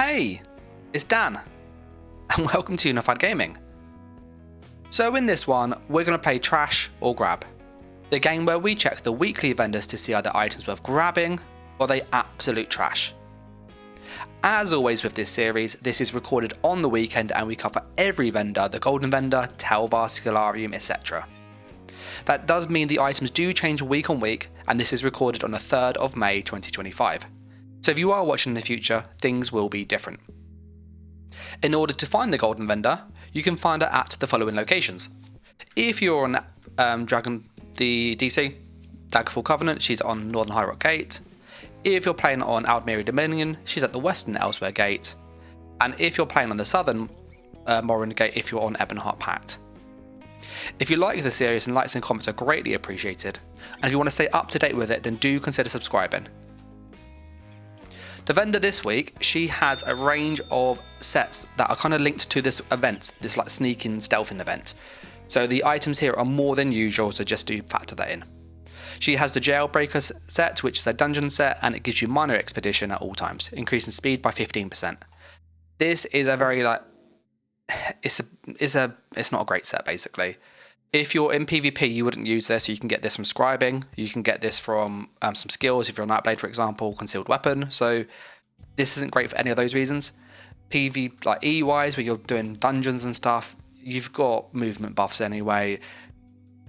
Hey, it's Dan, and welcome to Unified Gaming. So in this one, we're going to play Trash or Grab, the game where we check the weekly vendors to see are the items worth grabbing or are they absolute trash. As always with this series, this is recorded on the weekend and we cover every vendor, the Golden Vendor, Telvar, Scalarium, etc. That does mean the items do change week on week, and this is recorded on the 3rd of May 2025. So if you are watching in the future, things will be different. In order to find the Golden Vendor, you can find it at the following locations. If you're on the DC, Daggerfall Covenant, she's on Northern High Rock Gate. If you're playing on Aldmeri Dominion, she's at the Western Elsewhere Gate. And if you're playing on the Southern Morrowind Gate, if you're on Ebonheart Pact. If you like the series, then likes and comments are greatly appreciated. And if you want to stay up to date with it, then do consider subscribing. The vendor this week, she has a range of sets that are kind of linked to this event, this like sneaking stealthing event. So the items here are more than usual, so just do factor that in. She has the Jailbreaker set, which is a dungeon set, and it gives you minor expedition at all times, increasing speed by 15%. This is a very it's not a great set basically. If you're in PvP, you wouldn't use this. You can get this from Scribing. You can get this from some skills. If you're on Nightblade, for example, concealed weapon. So this isn't great for any of those reasons. PV, like E-wise, where you're doing dungeons and stuff, you've got movement buffs anyway.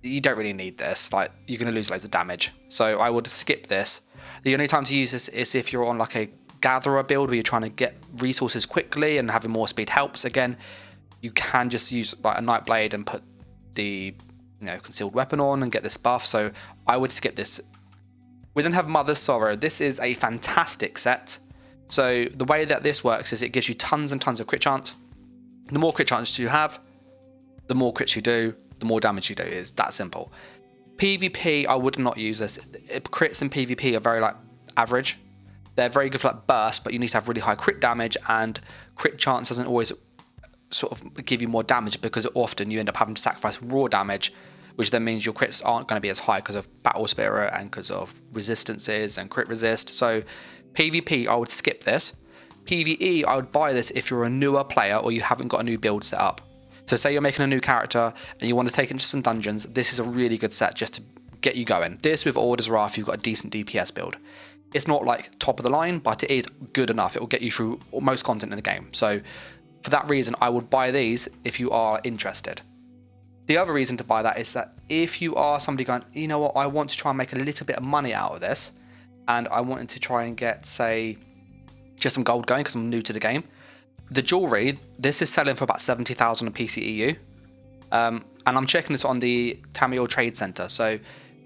You don't really need this. Like, you're going to lose loads of damage. So I would skip this. The only time to use this is if you're on like a gatherer build where you're trying to get resources quickly and having more speed helps. Again, you can just use like a Nightblade and put the concealed weapon on and get this buff, so I would skip this. We then have Mother's Sorrow. This is a fantastic set. So the way that this works is it gives you tons and tons of crit chance. The more crit chances you have, the more crits you do, the more damage you do. It's that simple. PvP, I would not use this. Crits in PvP are very average. They're very good for burst, but you need to have really high crit damage, and crit chance doesn't always sort of give you more damage because often you end up having to sacrifice raw damage, which then means your crits aren't going to be as high because of battle spirit and because of resistances and crit resist. So PvP, I would skip this. PvE, I would buy this if you're a newer player or you haven't got a new build set up. So say you're making a new character and you want to take it into some dungeons, this is a really good set just to get you going. This with Order's Wrath, you've got a decent DPS build. It's not like top of the line, but it is good enough. It will get you through most content in the game. So for that reason, I would buy these if you are interested. The other reason to buy that is that if you are somebody going, you know what, I want to try and make a little bit of money out of this, and I wanted to try and get, say, just some gold going because I'm new to the game. The jewelry, this is selling for about 70,000 on PCEU. And I'm checking this on the Tamriel Trade Center, so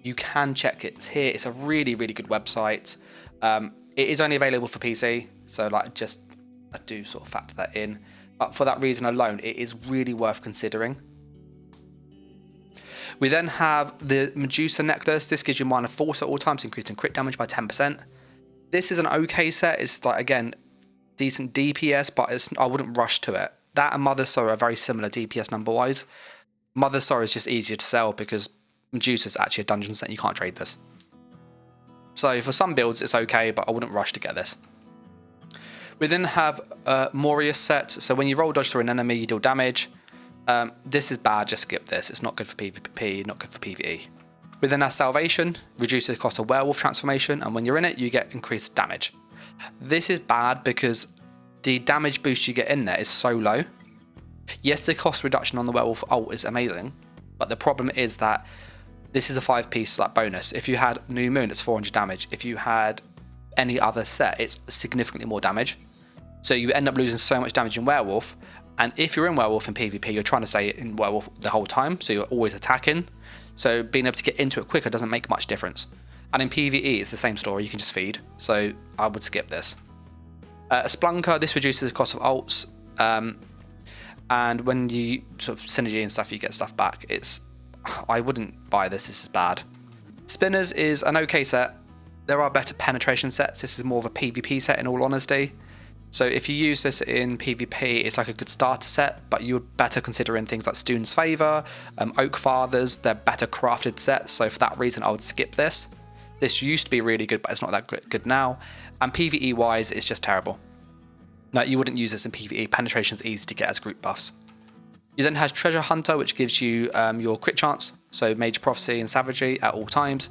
you can check it here. It's a really, really good website. It is only available for PC, so I do sort of factor that in. But for that reason alone, it is really worth considering. We then have the Medusa Necklace. This gives you minor force at all times, increasing crit damage by 10%. This is an okay set. It's again, decent DPS, but I wouldn't rush to it. That and Mother's Sorrow are very similar DPS number-wise. Mother's Sorrow is just easier to sell because Medusa is actually a dungeon set and you can't trade this. So for some builds, it's okay, but I wouldn't rush to get this. We then have Morius set. So when you roll dodge through an enemy, you deal damage. This is bad, just skip this. It's not good for PvP, not good for PvE. We then have Salvation, reduces the cost of Werewolf transformation, and when you're in it, you get increased damage. This is bad because the damage boost you get in there is so low. Yes, the cost reduction on the Werewolf ult is amazing, but the problem is that this is a 5-piece bonus. If you had New Moon, it's 400 damage. If you had any other set, it's significantly more damage. So you end up losing so much damage in Werewolf, and if you're in Werewolf in PvP, you're trying to stay in Werewolf the whole time, so you're always attacking. So being able to get into it quicker doesn't make much difference. And in PvE, it's the same story, you can just feed, so I would skip this. Splunker, this reduces the cost of ults, and when you sort of synergy and stuff, you get stuff back. I wouldn't buy this is bad. Spinners is an okay set. There are better penetration sets. This is more of a PvP set in all honesty. So if you use this in PvP, it's like a good starter set, but you'd better consider in things like Stoon's Favour, Oak Fathers, they're better crafted sets, so for that reason I would skip this. This used to be really good, but it's not that good now. And PvE wise, it's just terrible. No, you wouldn't use this in PvE. Penetration is easy to get as group buffs. You then have Treasure Hunter, which gives you your crit chance, so Major Prophecy and Savagery at all times.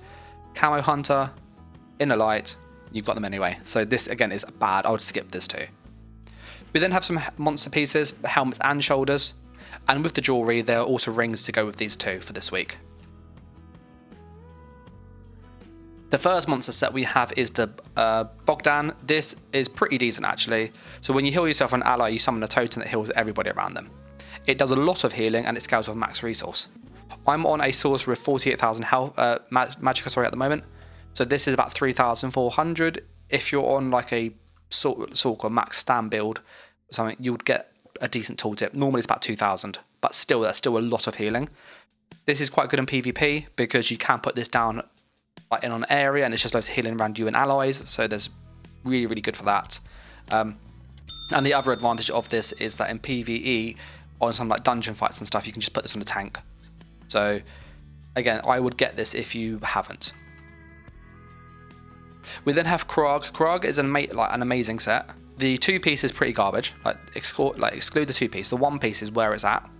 Camo Hunter, Inner Light, you've got them anyway. So this again is bad. I would skip this too. We then have some monster pieces, helmets and shoulders, and with the jewellery there are also rings to go with these two for this week. The first monster set we have is the Bogdan. This is pretty decent actually. So when you heal yourself an ally, you summon a totem that heals everybody around them. It does a lot of healing and it scales with max resource. I'm on a sorcerer with 48,000 health, magicka at the moment. So this is about 3,400. If you're on like a Sork or max stand build or something, you would get a decent tooltip. Normally it's about 2,000, but still that's still a lot of healing. This is quite good in PvP because you can put this down like in an area and it's just loads of healing around you and allies. So there's really good for that. And the other advantage of this is that in PvE, on some like dungeon fights and stuff, you can just put this on a tank. So again, I would get this if you haven't. We then have Krog. Krog is an amazing set. The 2-piece is pretty garbage. Exclude the 2-piece. The 1-piece is where it's at.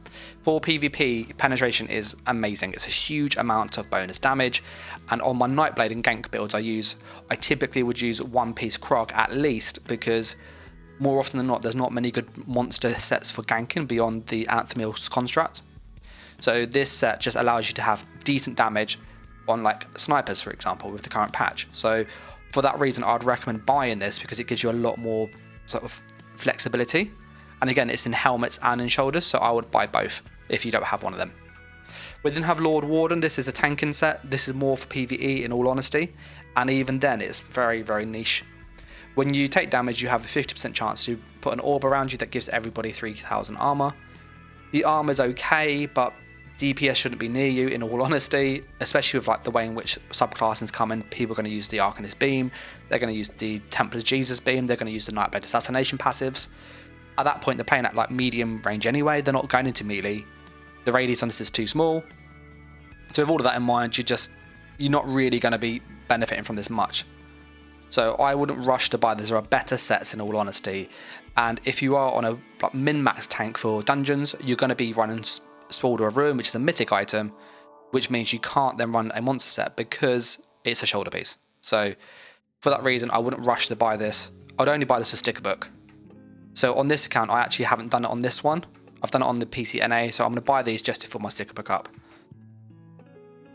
For PvP, penetration is amazing. It's a huge amount of bonus damage. And on my Nightblade and Gank builds I typically would use 1-piece Krog at least, because more often than not, there's not many good monster sets for ganking beyond the Anthemiel construct. So this set just allows you to have decent damage on like snipers, for example, with the current patch. So for that reason, I'd recommend buying this because it gives you a lot more sort of flexibility. And again, it's in helmets and in shoulders, so I would buy both if you don't have one of them. We then have Lord Warden. This is a tanking set. This is more for PvE in all honesty. And even then, it's very niche. When you take damage, you have a 50% chance to put an orb around you that gives everybody 3,000 armor. The armor's okay, but DPS shouldn't be near you in all honesty, especially with like the way in which subclassings come in. People are going to use the Arcanist Beam, they're going to use the Templar's Jesus Beam, they're going to use the Nightblade Assassination passives. At that point, they're playing at like medium range anyway, they're not going into melee. The radius on this is too small. So with all of that in mind, you're not really going to be benefiting from this much. So I wouldn't rush to buy this. There are better sets in all honesty. And if you are on a like, min-max tank for dungeons, you're going to be running Spawder of Ruin, which is a mythic item, which means you can't then run a monster set because it's a shoulder piece. So for that reason, I wouldn't rush to buy this. I'd only buy this for sticker book. So on this account, I actually haven't done it on this one. I've done it on the PCNA, so I'm going to buy these just to fill my sticker book up.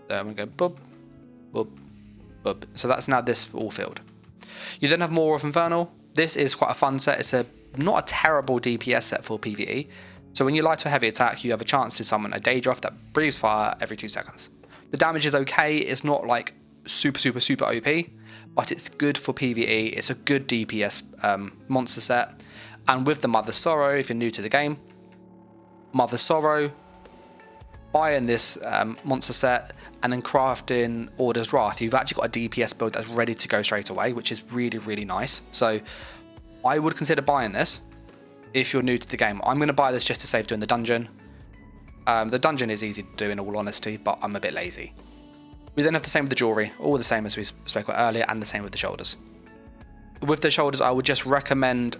So I'm going to go boop, boop. So that's now this all filled. You then have More of Infernal. This is quite a fun set. It's not a terrible DPS set for PvE. So when you light or heavy attack, you have a chance to summon a Daedroth that breathes fire every 2 seconds. The damage is okay. It's not like super OP, but it's good for PvE. It's a good DPS monster set. And with the Mother Sorrow, if you're new to the game, Mother Sorrow, buying this monster set and then crafting Order's Wrath, you've actually got a DPS build that's ready to go straight away, which is really nice. So I would consider buying this if you're new to the game. I'm going to buy this just to save doing the dungeon. The dungeon is easy to do in all honesty, but I'm a bit lazy. We then have the same with the jewellery, all the same as we spoke about earlier, and the same with the shoulders. With the shoulders, I would just recommend,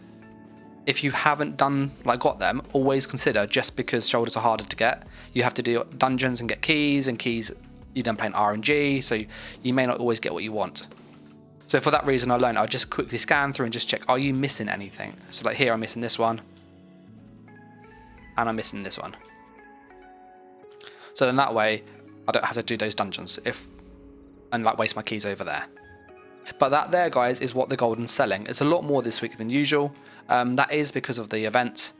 if you haven't got them, always consider, just because shoulders are harder to get, you have to do dungeons and get keys, and keys you then play in RNG, so you may not always get what you want. So for that reason alone, I'll just quickly scan through and just check, are you missing anything? So like here, I'm missing this one, and I'm missing this one. So then that way, I don't have to do those dungeons and waste my keys over there. But that there, guys, is what the Golden's selling. It's a lot more this week than usual. That is because of the event,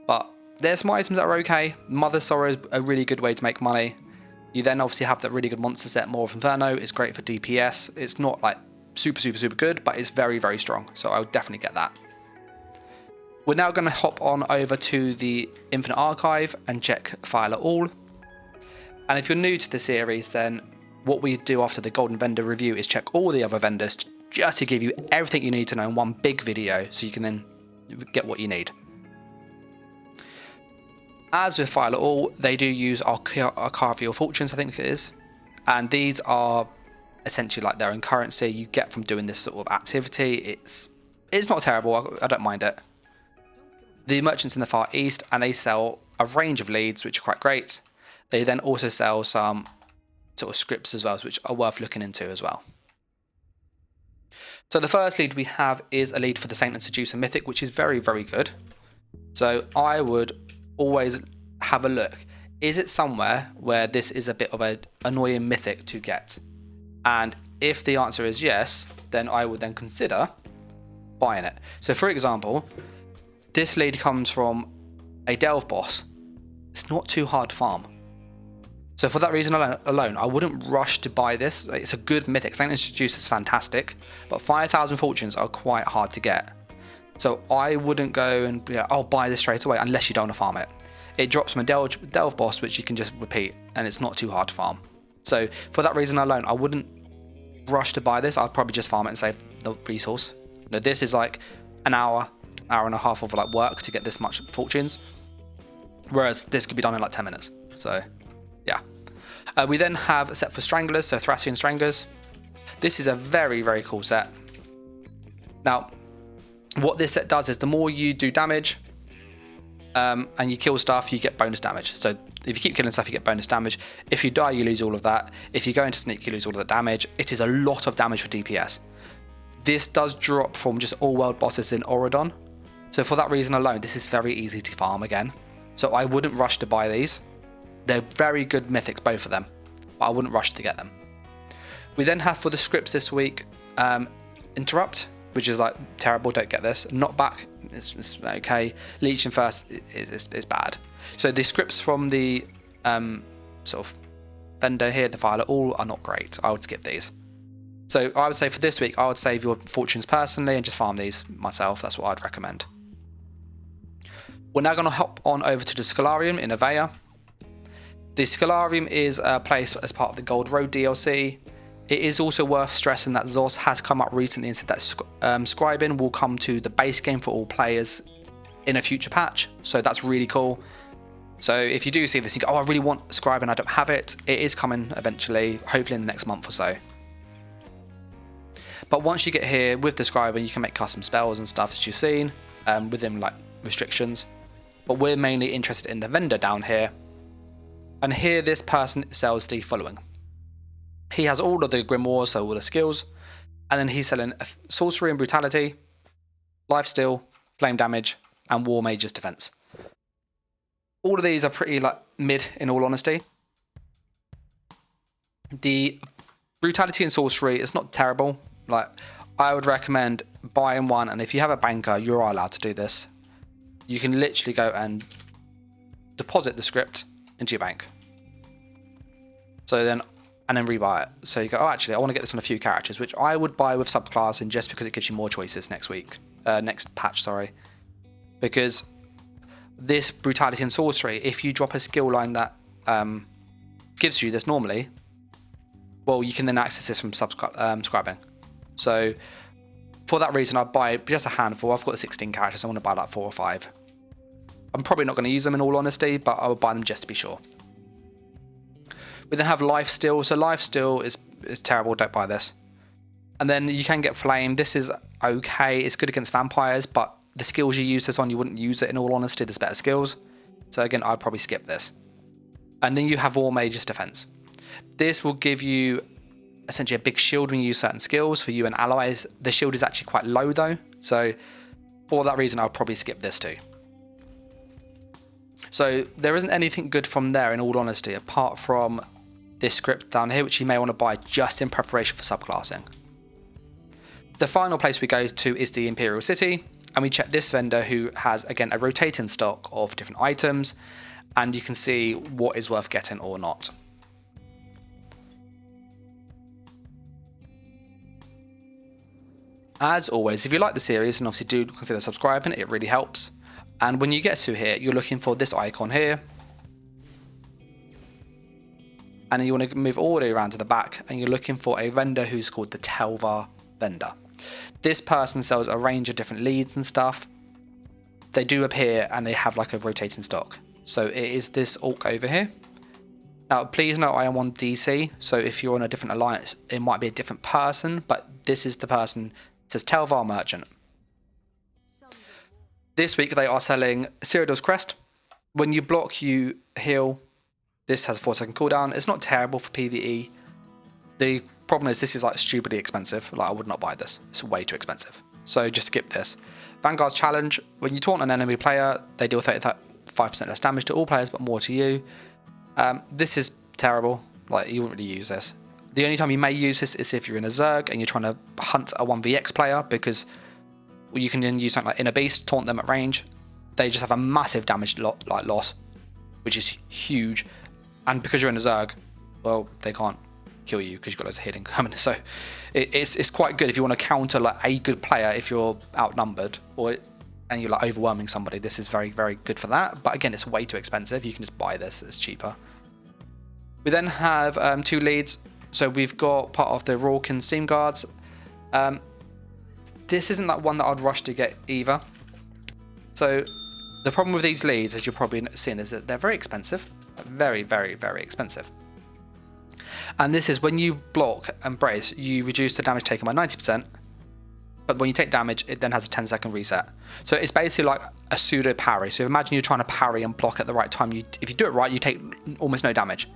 but there's some items that are okay. Mother Sorrow is a really good way to make money. You then obviously have that really good monster set, More of Inferno. It's great for DPS. It's not like super good, but it's very strong. So I would definitely get that. We're now going to hop on over to the Infinite Archive and check File All. And if you're new to the series, then what we do after the Golden Vendor review is check all the other vendors just to give you everything you need to know in one big video, so you can then get what you need. As with File All, they do use Archival Fortunes, I think it is, and these are essentially like their own currency you get from doing this sort of activity. It's not terrible. I don't mind it. the merchants in the Far East, and they sell a range of leads, which are quite great. They then also sell some sort of scripts as well, which are worth looking into as well. So the first lead we have is a lead for the Saint and Seducer Mythic, which is very, very good. So I would always have a look. Is it somewhere where this is a bit of an annoying mythic to get? And if the answer is yes, then I would then consider buying it. So for example, this lead comes from a Delve boss. It's not too hard to farm. So for that reason alone, I wouldn't rush to buy this. It's a good mythic. Saint and Seducer is fantastic, but 5,000 fortunes are quite hard to get. So I wouldn't go and be like, I'll buy this straight away unless you don't want to farm it. It drops from a Delve boss, which you can just repeat, and it's not too hard to farm. So for that reason alone, I wouldn't rush to buy this. I'd probably just farm it and save the resource. You know, this is like an hour and a half of like work to get this much fortunes, whereas this could be done in like 10 minutes. So yeah. We then have a set for Stranglers, so Thracian Stranglers. This is a very, very cool set. Now, what this set does is the more you do damage and you kill stuff, you get bonus damage. So if you keep killing stuff, you get bonus damage. If you die, you lose all of that. If you go into sneak, you lose all of the damage. It is a lot of damage for DPS. This does drop from just all world bosses in Auradon. So for that reason alone, this is very easy to farm again. So I wouldn't rush to buy these. They're very good mythics, both of them, but I wouldn't rush to get them. We then have for the scripts this week, Interrupt, which is like terrible, don't get this. Knockback is okay. Leeching First is bad. So the scripts from the sort of vendor here, the filer, all are not great. I would skip these. So I would say for this week, I would save your fortunes personally and just farm these myself. That's what I'd recommend. We're now going to hop on over to the Scholarium in Avea. The Scholarium is placed as part of the Gold Road DLC. It is also worth stressing that Zos has come up recently and said that Scribing will come to the base game for all players in a future patch. So that's really cool. So if you do see this, you go, oh, I really want Scribing, I don't have it. It is coming eventually, hopefully in the next month or so. But once you get here with the Scribing, you can make custom spells and stuff, as you've seen, within like restrictions. But we're mainly interested in the vendor down here. And here this person sells the following. He has all of the grimoires, so all the skills, and then he's selling sorcery and brutality, lifesteal, flame damage, and war mage's defense. All of these are pretty like mid, in all honesty. The brutality and sorcery is not terrible. Like, I would recommend buying one, and if you have a banker, you are allowed to do this. You can literally go and deposit the script into your bank. So then, and then rebuy it. So you go, oh, actually, I want to get this on a few characters, which I would buy with subclassing just because it gives you more choices next patch, sorry. Because this brutality and sorcery, if you drop a skill line that gives you this normally, well, you can then access this from scribing. So for that reason, I'd buy just a handful. I've got 16 characters. I want to buy like 4 or 5. I'm probably not going to use them in all honesty, but I would buy them just to be sure. We then have lifesteal. So lifesteal is terrible. Don't buy this. And then you can get flame. This is okay. It's good against vampires, but the skills you use this on, you wouldn't use it in all honesty. There's better skills. So again, I'd probably skip this. And then you have war mage's defense. This will give you essentially a big shield when you use certain skills for you and allies. The shield is actually quite low though. So for that reason, I'll probably skip this too. So there isn't anything good from there in all honesty, apart from this script down here, which you may want to buy just in preparation for subclassing. The final place we go to is the Imperial City, and we check this vendor who has, again, a rotating stock of different items, and you can see what is worth getting or not. As always, if you like the series, and obviously do consider subscribing, it really helps. And when you get to here, you're looking for this icon here. And then you want to move all the way around to the back, and you're looking for a vendor who's called the Telvar vendor. This person sells a range of different leads and stuff. They do appear and they have like a rotating stock. So it is this orc over here. Now, please note I am on DC, so if you're on a different alliance, it might be a different person, but this is the person. It says Telvar Merchant. This week they are selling Cyrodiil's Crest. When you block, you heal. This has a 4-second cooldown. It's not terrible for PvE. The problem is this is like stupidly expensive. Like I would not buy this. It's way too expensive. So just skip this. Vanguard's Challenge. When you taunt an enemy player, they deal 35% less damage to all players, but more to you. This is terrible. Like you wouldn't really use this. The only time you may use this is if you're in a Zerg and you're trying to hunt a 1vx player, because you can then use something like Inner Beast, taunt them at range. They just have a massive damage loss, which is huge. And because you're in a Zerg, well, they can't kill you because you've got loads of healing coming. So it's quite good if you want to counter like a good player if you're outnumbered and you're like overwhelming somebody. This is very, very good for that. But again, it's way too expensive. You can just buy this, it's cheaper. We then have 2 leads. So we've got part of the Rorkin Seam Guards. This isn't that one that I'd rush to get either. So the problem with these leads, as you're probably seeing, is that they're very expensive. Very, very, very expensive. And this is when you block and brace, you reduce the damage taken by 90%. But when you take damage, it then has a 10-second reset. So it's basically like a pseudo parry. So imagine you're trying to parry and block at the right time. If you do it right, you take almost no damage.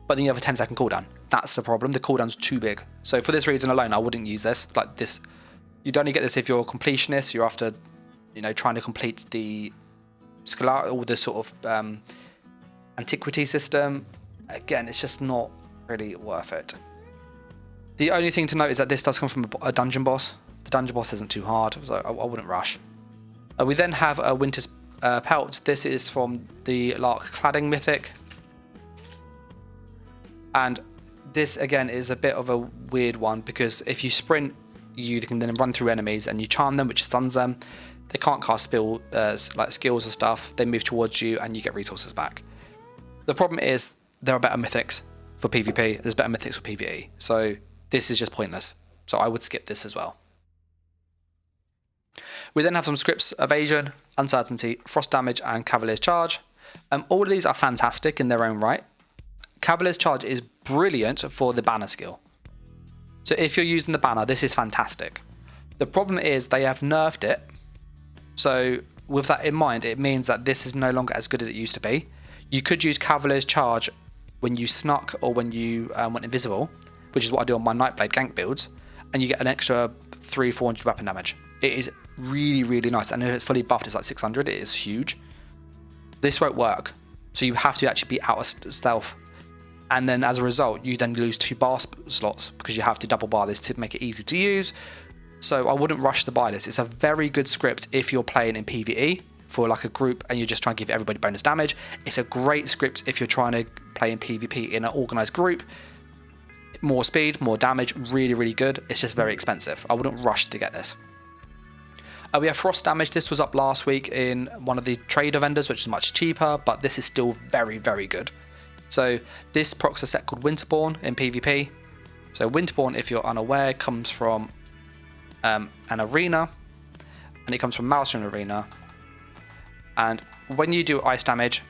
But then you have a 10-second cooldown. That's the problem. The cooldown's too big. So for this reason alone, I wouldn't use this. Like this, you'd only get this if you're a completionist. You're after, trying to complete the Scholar or the sort of antiquity system. Again, it's just not really worth it. The only thing to note is that this does come from a dungeon boss. The dungeon boss isn't too hard, so I wouldn't rush. We then have a Winter's Pelt. This is from the Lark Cladding Mythic. And this, again, is a bit of a weird one, because if you sprint, you can then run through enemies and you charm them, which stuns them. They can't cast like skills or stuff. They move towards you and you get resources back. The problem is there are better mythics for PvP. There's better mythics for PvE. So this is just pointless. So I would skip this as well. We then have some scripts: Evasion, Uncertainty, Frost Damage, and Cavalier's Charge. All of these are fantastic in their own right. Cavalier's Charge is brilliant for the banner skill. So if you're using the banner, this is fantastic. The problem is they have nerfed it. So with that in mind, it means that this is no longer as good as it used to be. You could use Cavalier's Charge when you snuck or when you went invisible, which is what I do on my Nightblade gank builds, and you get an extra 300-400 weapon damage. It is really, really nice, and if it's fully buffed, it's like 600. It is huge. This won't work, so you have to actually be out of stealth, and then as a result, you then lose 2 bar slots because you have to double bar this to make it easy to use. So I wouldn't rush to buy this. It's a very good script if you're playing in PvE for like a group and you're just trying to give everybody bonus damage. It's a great script if you're trying to play in PvP in an organized group. More speed, more damage, really, really good. It's just very expensive. I wouldn't rush to get this. We have Frost Damage. This was up last week in one of the trader vendors, which is much cheaper, but this is still very, very good. So this procs a set called Winterborn in PvP. So Winterborn, if you're unaware, comes from an arena, and it comes from Maelstrom Arena. And when you do ice damage,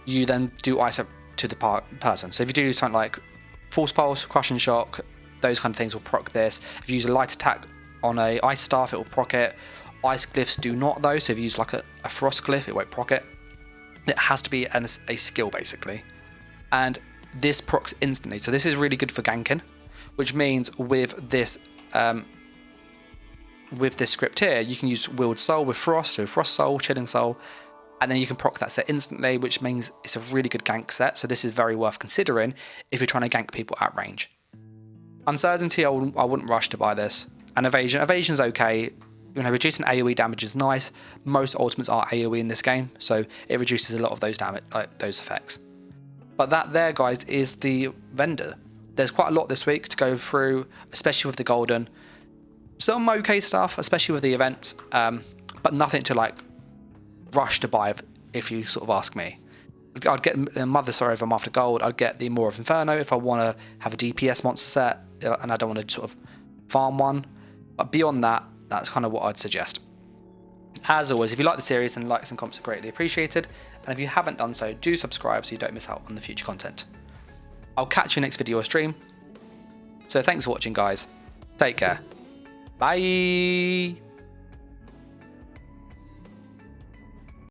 you then do ice up to the person. So if you do something like Force Pulse, Crushing Shock, those kind of things will proc this. If you use a light attack on a ice staff, it will proc it. Ice glyphs do not though, so if you use like a frost glyph, it won't proc it. It has to be a skill basically. And this procs instantly. So this is really good for ganking, which means with this script here, you can use Willed Soul with Frost, so Frost Soul, Chilling Soul, and then you can proc that set instantly, which means it's a really good gank set. So this is very worth considering if you're trying to gank people at range. Uncertainty, I wouldn't rush to buy this. And Evasion's okay. Reducing AoE damage is nice. Most ultimates are AoE in this game, so it reduces a lot of those damage, like those effects. But that there, guys, is the vendor. There's quite a lot this week to go through, especially with the golden. Some okay stuff, especially with the event, but nothing to like rush to buy if you sort of ask me. I'd get Mother Sorrow if I'm after gold. I'd get the Maw of Inferno if I want to have a DPS monster set and I don't want to sort of farm one. But beyond that, that's kind of what I'd suggest. As always, if you like the series, then likes and comments are greatly appreciated. And if you haven't done so, do subscribe so you don't miss out on the future content. I'll catch you next video or stream. So thanks for watching, guys. Take care. Bye.